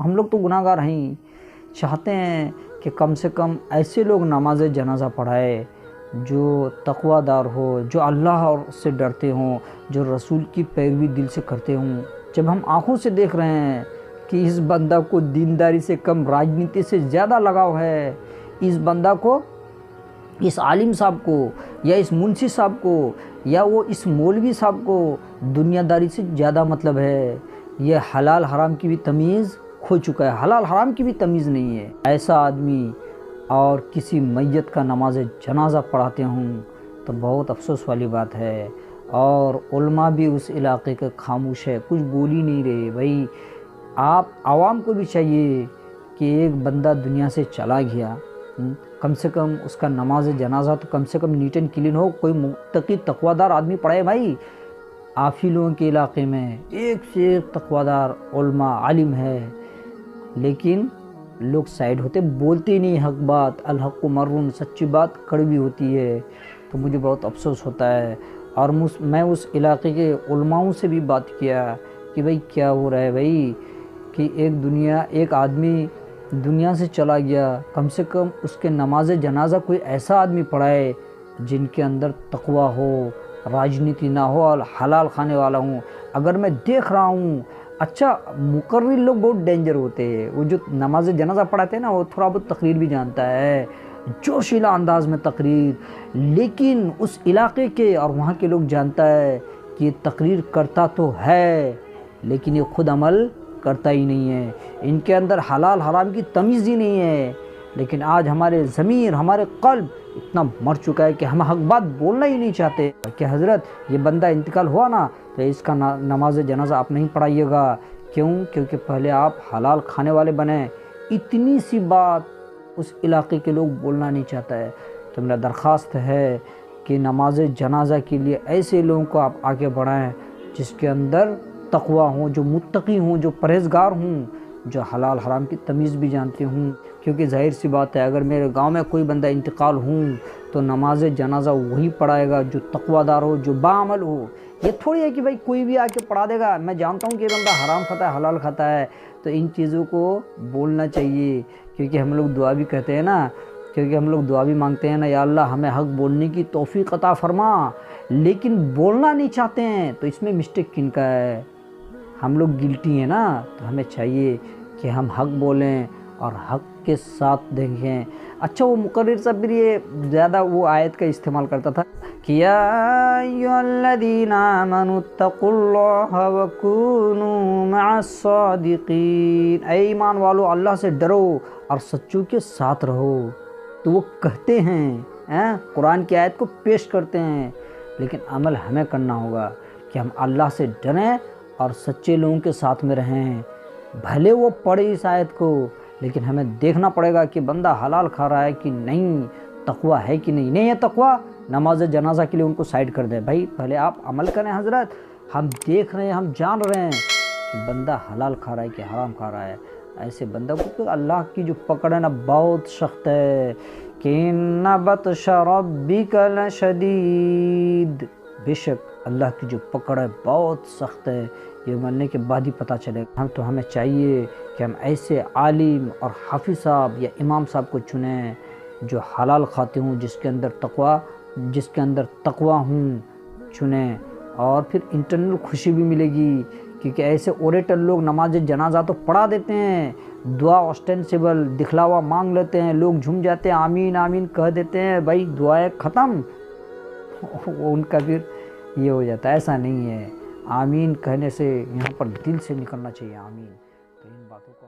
ہم لوگ تو گناہ گار ہیں، چاہتے ہیں کہ کم سے کم ایسے لوگ نماز جنازہ پڑھائے جو تقوی دار ہو، جو اللہ سے ڈرتے ہوں، جو رسول کی پیروی دل سے کرتے ہوں۔ جب ہم آنکھوں سے دیکھ رہے ہیں کہ اس بندہ کو دینداری سے کم راجنیتی سے زیادہ لگاؤ ہے، اس بندہ کو، اس عالم صاحب کو یا اس منشی صاحب کو یا وہ اس مولوی صاحب کو دنیا داری سے زیادہ مطلب ہے، یہ حلال حرام کی بھی تمیز کھو چکا ہے، حلال حرام کی بھی تمیز نہیں ہے، ایسا آدمی اور کسی میت کا نماز جنازہ پڑھاتے ہوں تو بہت افسوس والی بات ہے۔ اور علماء بھی اس علاقے کے خاموش ہے، کچھ بول ہی نہیں رہے۔ بھائی آپ عوام کو بھی چاہیے کہ ایک بندہ دنیا سے چلا گیا، کم سے کم اس کا نماز جنازہ تو کم سے کم نیٹ اینڈ کلین ہو، کوئی متقی تقوی دار آدمی پڑھے۔ بھائی آپ ہی لوگوں کے علاقے میں ایک سے ایک تقوی دار علماء عالم ہے، لیکن لوگ سائیڈ ہوتے، بولتے نہیں حق بات، الحق مرن، سچی بات کڑوی ہوتی ہے۔ تو مجھے بہت افسوس ہوتا ہے، اور میں اس علاقے کے علماؤں سے بھی بات کیا کہ بھائی کیا ہو رہا ہے بھائی، کہ ایک آدمی دنیا سے چلا گیا، کم سے کم اس کے نماز جنازہ کوئی ایسا آدمی پڑھائے جن کے اندر تقوی ہو، راجنیتی نہ ہو اور حلال کھانے والا ہوں۔ اگر میں دیکھ رہا ہوں، اچھا مقرر لوگ بہت ڈینجر ہوتے ہیں، وہ جو نماز جنازہ پڑھاتے ہیں نا، وہ تھوڑا بہت تقریر بھی جانتا ہے، جوشیلا انداز میں تقریر، لیکن اس علاقے کے اور وہاں کے لوگ جانتا ہے کہ یہ تقریر کرتا تو ہے لیکن یہ خود عمل کرتا ہی نہیں ہے، ان کے اندر حلال حرام کی تمیز ہی نہیں ہے۔ لیکن آج ہمارے ضمیر، ہمارے قلب اتنا مر چکا ہے کہ ہم حق بات بولنا ہی نہیں چاہتے کہ حضرت یہ بندہ انتقال ہوا نا تو اس کا نماز جنازہ آپ نہیں پڑھائیے گا۔ کیوں؟ کیونکہ پہلے آپ حلال کھانے والے بنیں۔ اتنی سی بات اس علاقے کے لوگ بولنا نہیں چاہتا ہے۔ تو میرا درخواست ہے کہ نماز جنازہ کے لیے ایسے لوگوں کو آپ آگے بڑھائیں جس کے اندر تقوی ہوں، جو متقی ہوں، جو پرہیزگار ہوں، جو حلال حرام کی تمیز بھی جانتے ہوں۔ کیونکہ ظاہر سی بات ہے، اگر میرے گاؤں میں کوئی بندہ انتقال ہوں تو نماز جنازہ وہی پڑھائے گا جو تقوی دار ہو، جو باعمل ہو۔ یہ تھوڑی ہے کہ بھائی کوئی بھی آ کے پڑھا دے گا۔ میں جانتا ہوں کہ یہ بندہ حرام کھاتا ہے، حلال کھاتا ہے، تو ان چیزوں کو بولنا چاہیے، کیونکہ ہم لوگ دعا بھی کہتے ہیں نا، کیونکہ ہم لوگ دعا بھی مانگتے ہیں نا، یا اللہ ہمیں حق بولنے کی توفیق عطا فرما، لیکن بولنا نہیں چاہتے ہیں تو اس میں مسٹیک کن کا ہے؟ ہم لوگ گلٹی ہیں نا، تو ہمیں چاہیے کہ ہم حق بولیں اور حق کے ساتھ دیکھیں۔ اچھا وہ مقرر صاحب بھی یہ زیادہ وہ آیت کا استعمال کرتا تھا کہ یا ایھا الذین آمنوا اتقوا اللہ وکونوا مع الصادقین، اے ایمان والو اللہ سے ڈرو اور سچوں کے ساتھ رہو۔ تو وہ کہتے ہیں، قرآن کی آیت کو پیش کرتے ہیں، لیکن عمل ہمیں کرنا ہوگا کہ ہم اللہ سے ڈریں اور سچے لوگوں کے ساتھ میں رہیں۔ بھلے وہ پڑھے اس آیت کو، لیکن ہمیں دیکھنا پڑے گا کہ بندہ حلال کھا رہا ہے کہ نہیں، تقوی ہے کہ نہیں۔ نہیں ہے تقوی، نماز جنازہ کے لیے ان کو سائیڈ کر دیں۔ بھائی پہلے آپ عمل کریں حضرت، ہم دیکھ رہے ہیں، ہم جان رہے ہیں کہ بندہ حلال کھا رہا ہے کہ حرام کھا رہا ہے۔ ایسے بندہ کو تو اللہ کی جو پکڑ ہے نا بہت سخت ہے، کہ ان بطش ربک لشدید، بے شک اللہ کی جو پکڑ ہے بہت سخت ہے، یہ مرنے کے بعد ہی پتہ چلے گا۔ تو ہمیں چاہیے کہ ہم ایسے عالم اور حافظ صاحب یا امام صاحب کو چنیں جو حلال کھاتے ہوں، جس کے اندر تقوی ہوں، چنیں، اور پھر انٹرنل خوشی بھی ملے گی۔ کیونکہ ایسے اوریٹر لوگ نماز جنازہ تو پڑھا دیتے ہیں، دعا اسٹینسیبل دکھلاوا مانگ لیتے ہیں، لوگ جھوم جاتے ہیں، آمین آمین کہہ دیتے ہیں، بھائی دعائیں ختم، ان کا پھر یہ ہو جاتا ہے۔ ایسا نہیں ہے، آمین کہنے سے یہاں پر دل سے نکلنا چاہیے آمین۔ تو ان باتوں کو